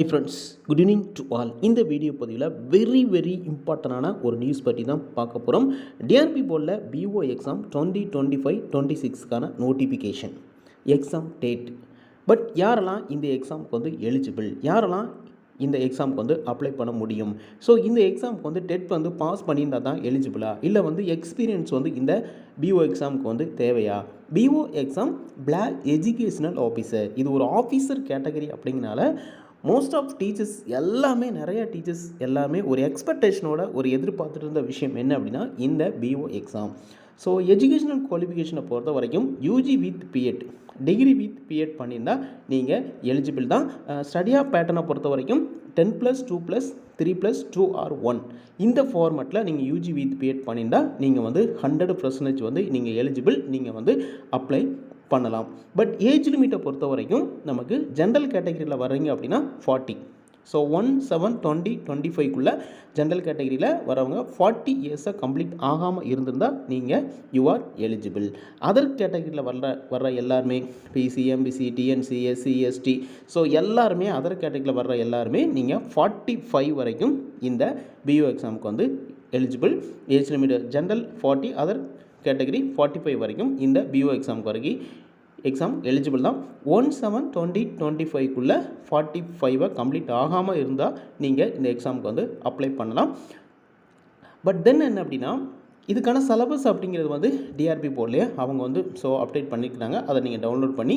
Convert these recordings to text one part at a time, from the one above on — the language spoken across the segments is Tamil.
High friends, good evening to all. இந்த வீடியோ பதிவில் வெரி இம்பார்ட்டண்டான ஒரு நியூஸ் பற்றி தான் பார்க்க போகிறோம். டிஆர்பி போர்டில் பிஓ எக்ஸாம் 2025-26க்கான நோட்டிஃபிகேஷன் எக்ஸாம் டேட். பட் யாரெல்லாம் இந்த எக்ஸாமுக்கு வந்து எலிஜிபிள், யாரெல்லாம் இந்த எக்ஸாமுக்கு வந்து அப்ளை பண்ண முடியும்? ஸோ இந்த எக்ஸாமுக்கு வந்து டெட் வந்து பாஸ் பண்ணியிருந்தால் தான் எலிஜிபிளா, இல்லை வந்து எக்ஸ்பீரியன்ஸ் வந்து இந்த பிஓ எக்ஸாமுக்கு வந்து தேவையா? PO exam block educational officer, இது ஒரு ஆஃபீஸர் கேட்டகரி அப்படிங்கிறனால மோஸ்ட் ஆஃப் டீச்சர்ஸ் எல்லாமே, நிறைய டீச்சர்ஸ் எல்லாமே ஒரு எக்ஸ்பெக்டேஷனோட ஒரு எதிர்பார்த்துட்டு இருந்த விஷயம் என்ன அப்படின்னா இந்த பிஓ எக்ஸாம். ஸோ எஜுகேஷனல் குவாலிஃபிகேஷனை பொறுத்த வரைக்கும் UG with BEd, degree with BEd பண்ணியிருந்தால் நீங்கள் எலிஜிபிள் தான். ஸ்டடியாக பேட்டர்னை பொறுத்த வரைக்கும் 10+2+3+2 or 1 இந்த ஃபார்மேட்டில் நீங்கள் யூஜி வித் பிஎட் பண்ணியிருந்தால் நீங்கள் வந்து 100% வந்து நீங்கள் எலிஜிபிள், நீங்கள் வந்து அப்ளை பண்ணலாம். பட் ஏஜ் லிமிட்டை பொறுத்த வரைக்கும் நமக்கு ஜென்ரல் கேட்டகரியில் வர்றீங்க அப்படின்னா 40. ஸோ 1/7/2025 ஜென்ரல் கேட்டகரியில் வரவங்க 40 இயர்ஸை கம்ப்ளீட் ஆகாமல் இருந்திருந்தால் நீங்கள் யூ ஆர் எலிஜிபிள். அதர் கேட்டகரியில் வர்ற எல்லாருமே BC, MBC, DNC, SC, ST, so எல்லாருமே அதர் கேட்டகரியில் வர்ற எல்லாருமே நீங்கள் 45 வரைக்கும் இந்த பிஓ எக்ஸாமுக்கு வந்து eligible. Age limit general 40, other category 45 வரைக்கும் இந்த பிஓ எக்ஸாமுக்கு வரைக்கும் எக்ஸாம் எலிஜிபிள் தான். 1/7/2025 45 கம்ப்ளீட் ஆகாமல் இருந்தால் நீங்கள் இந்த எக்ஸாமுக்கு வந்து அப்ளை பண்ணலாம். பட் தென் என்ன அப்படின்னா, இதுக்கான சிலபஸ் அப்படிங்கிறது வந்து டிஆர்பி போர்ட்லேயே அவங்க வந்து அப்டேட் பண்ணிக்கிறாங்க. அதை நீங்கள் டவுன்லோட் பண்ணி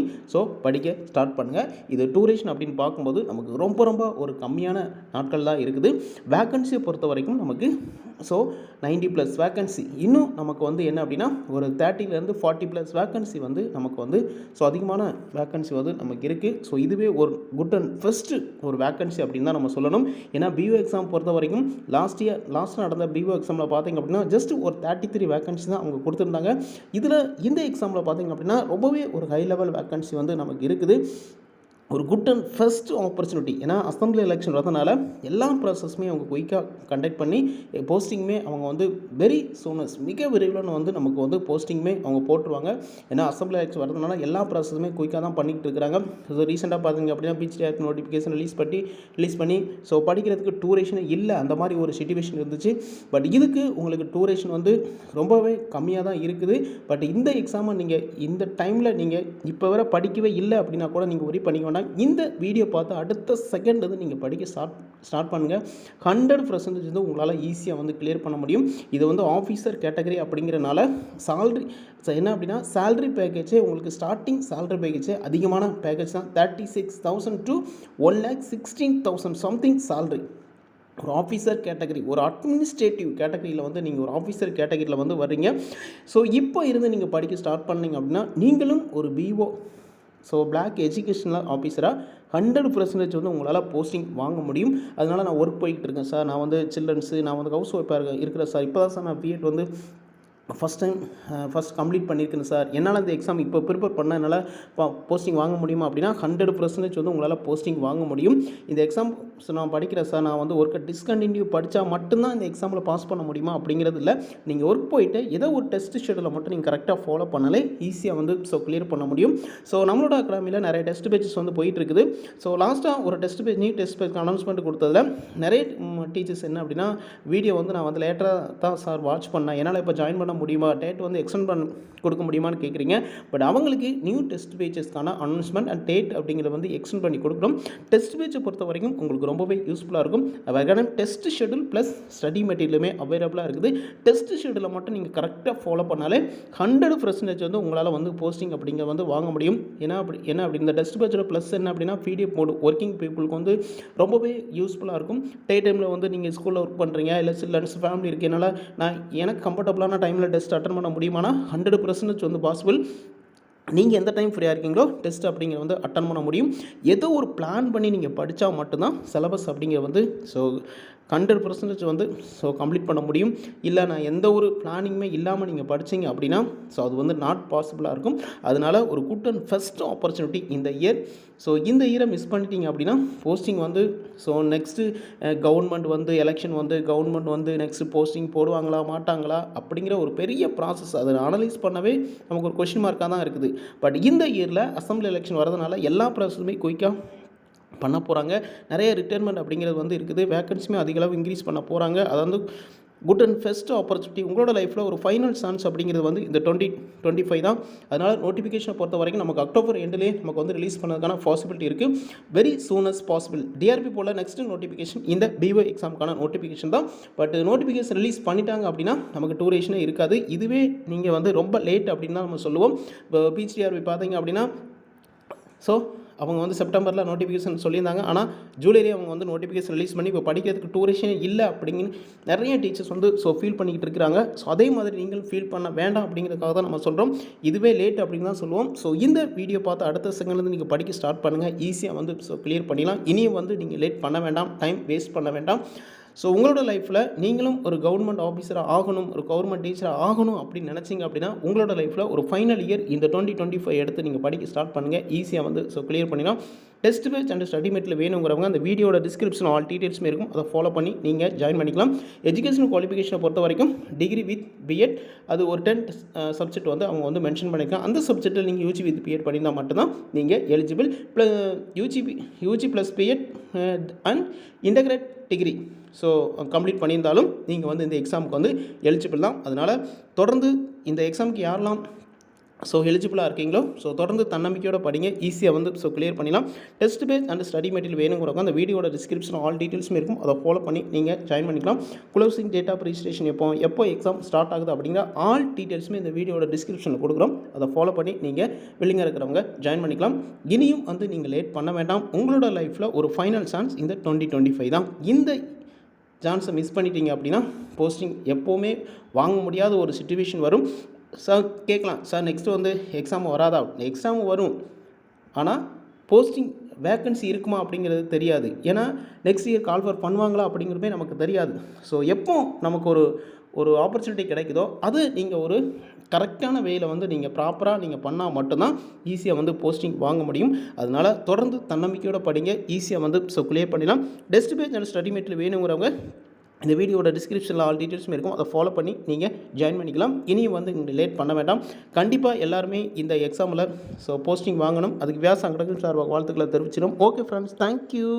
படிக்க ஸ்டார்ட் பண்ணுங்கள். இது டூரேஷன் அப்படின்னு பார்க்கும்போது நமக்கு ரொம்ப ஒரு கம்மியான நாட்கள் தான் இருக்குது. வேக்கன்சியை பொறுத்த வரைக்கும் நமக்கு 90+ வேக்கன்சி. இன்னும் நமக்கு வந்து என்ன அப்படின்னா ஒரு 30-40 + வேக்கன்சி வந்து நமக்கு வந்து அதிகமான வேக்கன்சி வந்து நமக்கு இருக்குது. ஸோ இதுவே ஒரு குட் அண்ட் ஃபஸ்ட்டு ஒரு வேக்கன்சி அப்படின்னு தான் நம்ம சொல்லணும். ஏன்னா பிஓ எக்ஸாம் பொறுத்த வரைக்கும் லாஸ்ட் நடந்த பிஓ எக்ஸாமில் பார்த்தீங்க அப்படின்னா ஜஸ்ட் ஒரு 33 வேக்கன்சி தான் அவங்க கொடுத்துருந்தாங்க. இதில் இந்த எக்ஸாமில் பார்த்தீங்க அப்படின்னா ரொம்பவே ஒரு ஹை லெவல் வேக்கன்சி வந்து நமக்கு இருக்குது. ஒரு குட் அண்ட் ஃபஸ்ட் ஆப்பர்ச்சுனிட்டி. ஏன்னா அசம்பிளி எலெக்ஷன் வரதுனால எல்லா ப்ராசஸுமே அவங்க குயிக்காக கண்டக்ட் பண்ணி போஸ்டிங்குமே அவங்க வந்து வெரி சூனஸ், மிக விரைவில் வந்து நமக்கு வந்து போஸ்டிங்குமே அவங்க போட்டுருவாங்க. ஏன்னா அசம்பிளி எலெக்ஷன் வரதுனால எல்லா ப்ராசஸுமே குயிக்காக தான் பண்ணிக்கிட்டு இருக்கிறாங்க. ஸோ ரீசெண்டாக பார்த்தீங்க அப்படின்னா பிசிஆர் நோட்டிஃபிகேஷன் ரிலீஸ் பண்ணி படிக்கிறதுக்கு டூரேஷன் இல்லை, அந்த மாதிரி ஒரு சிச்சுவேஷன் இருந்துச்சு. பட் இதுக்கு உங்களுக்கு டூரேஷன் வந்து ரொம்பவே கம்மியாக தான் இருக்குது. பட் இந்த எக்ஸாமை நீங்கள் இந்த டைமில் நீங்கள் இப்போ வரை படிக்கவே இல்லை அப்படின்னா கூட நீங்கள் ஒரி பண்ணிக்க வேண்டாம். இந்த வீடியோ பார்த்து அடுத்த செகண்ட் வந்து நீங்கள் படிக்க ஸ்டார்ட் பண்ணுங்கள். 100% வந்து உங்களால் ஈஸியாக வந்து கிளியர் பண்ண முடியும். இது வந்து ஆஃபீஸர் கேட்டகரி அப்படிங்கிறனால சாலரி என்ன அப்படின்னா சேலரி பேக்கேஜே உங்களுக்கு ஸ்டார்டிங் சேலரி பேக்கேஜே அதிகமான பேக்கேஜ் தான். 36,000 to 1,16,000 சம்திங் சேலரி. ஒரு ஆஃபீஸர் கேட்டகரி, ஒரு அட்மினிஸ்ட்ரேட்டிவ் கேட்டகரியில் வந்து நீங்கள் ஒரு ஆஃபீஸர் கேட்டகரியில் வந்து வர்றீங்க. ஸோ இப்போ இருந்து நீங்கள் படிக்க ஸ்டார்ட் பண்ணிங்க அப்படின்னா நீங்களும் ஒரு பிஓ பிளாக் எஜுகேஷனல் ஆஃபீஸராக 100% வந்து உங்களால் போஸ்டிங் வாங்க முடியும். அதனால் நான் ஒர்க் போய்கிட்டு இருக்கேன் சார், நான் வந்து சில்ட்ரன்ஸு, நான் வந்து ஹவுஸ் ஒய்ஃபாக இருக்கிறேன் சார், இப்போ தான் சார் நான் பிஎட் வந்து ஃபஸ்ட் கம்ப்ளீட் பண்ணியிருக்கேன் சார், என்னால் இந்த எக்ஸாம் இப்போ ப்ரிப்பேர் பண்ண என்னால் போஸ்டிங் வாங்க முடியுமா அப்படின்னா 100% வந்து உங்களால் போஸ்டிங் வாங்க முடியும். இந்த எக்ஸாம் நான் படிக்கிறேன் சார், நான் வந்து ஒர்க்கை டிஸ்கண்டினியூ படித்தா மட்டும்தான் இந்த எக்ஸாமில் பாஸ் பண்ண முடியுமா அப்படிங்கிறது இல்லை. நீங்கள் ஒர்க் போயிட்டு ஏதோ ஒரு டெஸ்ட் ஷெடியூலை மட்டும் நீங்கள் கரெக்டாக ஃபாலோ பண்ணாலே ஈஸியாக வந்து கிளியர் பண்ண முடியும். ஸோ நம்மளோட அகாடமியில் நிறைய டெஸ்ட் பேஜஸ் வந்து போயிட்டு இருக்குது. ஸோ லாஸ்ட்டாக ஒரு நியூ டெஸ்ட் பேஜ் அனௌன்ஸ்மெண்ட் கொடுத்ததில் நிறைய டீச்சர்ஸ் என்ன அப்படின்னா, வீடியோ வந்து நான் வந்து லேட்டராக தான் சார் வாட்ச் பண்ணேன், என்னால் இப்போ ஜாயின் பண்ண முடியுமா, டேட் வந்து எக்ஸ்டெண்ட் கொடுக்க முடியுமான்னு கேட்குறீங்க. பட் அவங்களுக்கு நியூ டெஸ்ட் பேஜஸ்க்கான அனௌன்ஸ்மெண்ட் அண்ட் டேட் அப்படிங்கிறத வந்து எக்ஸ்டெண்ட் பண்ணி கொடுக்குறோம். டெஸ்ட் பேஜை பொறுத்த வரைக்கும் உங்களுக்கு ரொம்பவே யூஸ்ஃபுல்லாக இருக்கும். அதுக்கான டெஸ்ட் ஷெடியூல் ப்ளஸ் ஸ்டடி மெட்டீரியலுமே அவைலபிளாக இருக்குது. டெஸ்ட் ஷெடியூலை மட்டும் நீங்கள் கரெக்டாக ஃபாலோ பண்ணாலே 100% வந்து உங்களால் வந்து போஸ்டிங் அப்படிங்கிற வந்து வாங்க முடியும். ஏன்னா அப்படி இந்த டெஸ்ட் பேஜோட ப்ளஸ் என்ன அப்படின்னா பிடிஎஃப் மோடு ஒர்க்கிங் பீப்புளுக்கு வந்து ரொம்பவே யூஸ்ஃபுல்லாக இருக்கும். டே டைமில் வந்து நீங்கள் ஸ்கூலில் ஒர்க் பண்ணுறீங்க, இல்லை சில்ட்ரன்ஸ் ஃபேமிலி இருக்குது, என்னால் எனக்கு கம்ஃபர்டபுளான டைமில் டெஸ்ட் அட்டன் பண்ண முடியுமானா 100% வந்து பாசிபிள். நீங்கள் எந்த டைம் ஃப்ரீயாக இருக்கீங்களோ டெஸ்ட் அப்படிங்கிற வந்து அட்டன் பண்ண முடியும். ஏதோ ஒரு பிளான் பண்ணி நீங்கள் படித்தா மட்டும்தான் சிலபஸ் அப்படிங்கிற வந்து 100% வந்து கம்ப்ளீட் பண்ண முடியும். இல்லை நான் எந்த ஒரு பிளானிங்குமே இல்லாமல் நீங்கள் படித்தீங்க அப்படின்னா அது வந்து நாட் பாசிபிளாக இருக்கும். அதனால் ஒரு குட் அண்ட் ஃபஸ்ட் ஆப்பர்ச்சுனிட்டி இந்த இயர். இந்த இயரை மிஸ் பண்ணிட்டீங்க அப்படின்னா போஸ்டிங் வந்து நெக்ஸ்ட்டு கவர்மெண்ட் வந்து எலெக்ஷன் வந்து கவர்மெண்ட் வந்து நெக்ஸ்ட்டு போஸ்டிங் போடுவாங்களா மாட்டாங்களா அப்படிங்கிற ஒரு பெரிய ப்ராசஸ், அதை அனலைஸ் பண்ணவே நமக்கு ஒரு கொஸ்டின் மார்க்காக தான் இருக்குது. பட் இந்த இயரில் அசம்பிளி எலெக்ஷன் வரதுனால எல்லா ப்ராசஸுமே குயிக்காக பண்ண போகிறாங்க. நிறைய ரிட்டைர்மெண்ட் அப்படிங்கிறது வந்து இருக்குது. வேக்கன்சியுமே அதிக அளவு இன்க்ரீஸ் பண்ண போகிறாங்க. அது வந்து குட் அண்ட் ஃபெஸ்ட் ஆப்பர்ச்சுனிட்டி. உங்களோட லைஃப்பில் ஒரு ஃபைனல் சான்ஸ் அப்படிங்கிறது வந்து இந்த 2025 தான். அதனால் நோட்டிஃபிகேஷனை பொறுத்த வரைக்கும் நமக்கு அக்டோபர் எண்ட்லேயே நமக்கு வந்து ரிலீஸ் பண்ணதுக்கான பாசிபிலிட்டி இருக்குது. Very soon as possible. TRB போல் நெக்ஸ்ட் நோட்டிஃபிகேஷன் இந்த பிஓ எக்ஸாமுக்கான நோட்டிஃபிகேஷன் தான். பட் நோட்டிஃபிகேஷன் ரிலீஸ் பண்ணிட்டாங்க அப்படின்னா நமக்கு டூரேஷனே இருக்காது. இதுவே நீங்கள் வந்து ரொம்ப லேட் அப்படின்னு தான் நம்ம சொல்லுவோம். இப்போ பிஹெச்டிஆர்பி பார்த்தீங்க அப்படின்னா ஸோ அவங்க வந்து செப்டம்பரில் நோட்டிஃபிகேஷன் சொல்லியிருந்தாங்க. ஆனால் ஜூலையிலே அவங்க வந்து நோட்டிஃபிகேஷன் ரிலீஸ் பண்ணி இப்போ படிக்கிறதுக்கு டூரேஷன் இல்லை அப்படிங்கிற நிறைய டீச்சர்ஸ் வந்து ஃபீல் பண்ணிக்கிட்டு இருக்கிறாங்க. ஸோ அதே மாதிரி நீங்களும் ஃபீல் பண்ண வேண்டாம் அப்படிங்கிறதுக்காக தான் நம்ம சொல்கிறோம். இதுவே லேட் அப்படின்னு தான் சொல்லுவோம். ஸோ இந்த வீடியோ பார்த்து அடுத்த செகண்ட்லேருந்து நீங்கள் படிக்க ஸ்டார்ட் பண்ணுங்கள். ஈஸியாக வந்து கிளியர் பண்ணிடலாம். இனியும் வந்து நீங்கள் லேட் பண்ண வேண்டாம், டைம் வேஸ்ட் பண்ண வேண்டாம். ஸோ உங்களோட லைஃப்பில் நீங்களும் ஒரு கவர்மெண்ட் ஆஃபீஸராக ஆகணும், ஒரு கவர்மெண்ட் டீச்சராக ஆகணும் அப்படின்னு நினச்சிங்க அப்படின்னா உங்களோட லைஃப்பில் ஒரு ஃபைனல் இயர் இந்த 2025 எடுத்து நீங்கள் படிக்க ஸ்டார்ட் பண்ணுங்கள். ஈஸியாக வந்து கிளியர் பண்ணிடலாம். டெஸ்ட் பேட்ச் அண்ட் ஸ்டடி மெட்டில் வேணுங்கிறவங்க அந்த வீடியோட டிஸ்கிரிப்ஷன் ஆல் டீட்டெயில்ஸுமே இருக்கும். அதை ஃபாலோ பண்ணி நீங்கள் ஜாயின் பண்ணிக்கலாம். எஜுகேஷன் குவாலிஃபிகேஷனை பொறுத்த வரைக்கும் டிகிரி வித் பிஎட் அது ஒரு 10 சப்ஜெக்ட் வந்து அவங்க வந்து மென்ஷன் பண்ணிக்கலாம். அந்த சப்ஜெக்ட்டில் நீங்கள் யூஜி வித் பிஎட் பண்ணியிருந்தால் மட்டும்தான் நீங்கள் eligible. UG plus BEd and integrate degree so complete பண்ணியிருந்தாலும் நீங்கள் வந்து இந்த எக்ஸாமுக்கு வந்து எலிஜிபிள் தான். அதனால் தொடர்ந்து இந்த எக்ஸாமுக்கு யாரெல்லாம் எலிஜிபிளாக இருக்கீங்களோ தொடர்ந்து தன்னம்பிக்கையோட படிங்க. ஈஸியாக வந்து கிளியர் பண்ணிடலாம். Test base and study material வேணுங்கிறவங்க அந்த வீடியோட டிஸ்கிரிப்ஷன் ஆல் டீட்டெயில்ஸுமே இருக்கும். அதை ஃபாலோ பண்ணி நீங்கள் ஜாயின் பண்ணிக்கலாம். க்ளோசிங் டேட் ஆஃப் ரெஜிஸ்ட்ரேஷன் எப்போ எக்ஸாம் ஸ்டார்ட் ஆகுது அப்படிங்கிற ஆல் டீட்டெயில்ஸுமே இந்த வீடியோட டிஸ்கிரிப்ஷனில் கொடுக்குறோம். அதை ஃபாலோ பண்ணி நீங்கள் வில்லிங்காக இருக்கிறவங்க ஜாயின் பண்ணிக்கலாம். இனியும் வந்து நீங்கள் லேட் பண்ண வேண்டாம். உங்களோட லைஃப்பில் ஒரு ஃபைனல் சான்ஸ் இந்த 2025 தான். இந்த சான்ஸை மிஸ் பண்ணிட்டீங்க அப்படின்னா போஸ்டிங் எப்போவுமே வாங்க முடியாத ஒரு சிச்சுவேஷன் வரும். சார் கேட்கலாம், சார் நெக்ஸ்ட்டு வந்து எக்ஸாம் வராதா? எக்ஸாம் வரும், ஆனால் போஸ்டிங் வேக்கன்சி இருக்குமா அப்படிங்கிறது தெரியாது. ஏன்னா நெக்ஸ்ட் இயர் கால்ஃபர் பண்ணுவாங்களா அப்படிங்கிறதுமே நமக்கு தெரியாது. ஸோ எப்போ நமக்கு ஒரு ஆப்பர்ச்சுனிட்டி கிடைக்குதோ அது நீங்கள் ஒரு கரெக்டான வேயில் வந்து நீங்கள் ப்ராப்பராக நீங்கள் பண்ணால் மட்டும்தான் ஈஸியாக வந்து போஸ்டிங் வாங்க முடியும். அதனால் தொடர்ந்து தன்னம்பிக்கையோடு படிங்க. ஈஸியாக வந்து கிளியர் பண்ணிடலாம். Test page and study material வேணுங்கிறவங்க இந்த வீடியோட டிஸ்கிரிப்ஷனில் ஆல் டீட்டெயில்ஸும் இருக்கும். அதை ஃபாலோ பண்ணி நீங்கள் ஜாயின் பண்ணிக்கலாம். இனியும் வந்து நீங்கள் லேட் பண்ண வேண்டாம். கண்டிப்பாக எல்லாருமே இந்த எக்ஸாமில் போஸ்டிங் வாங்கணும். அதுக்கு வியாச அங்கடகம் சார்பாக வாழ்த்துக்களை தெரிவிச்சிடும். Okay friends, thank you.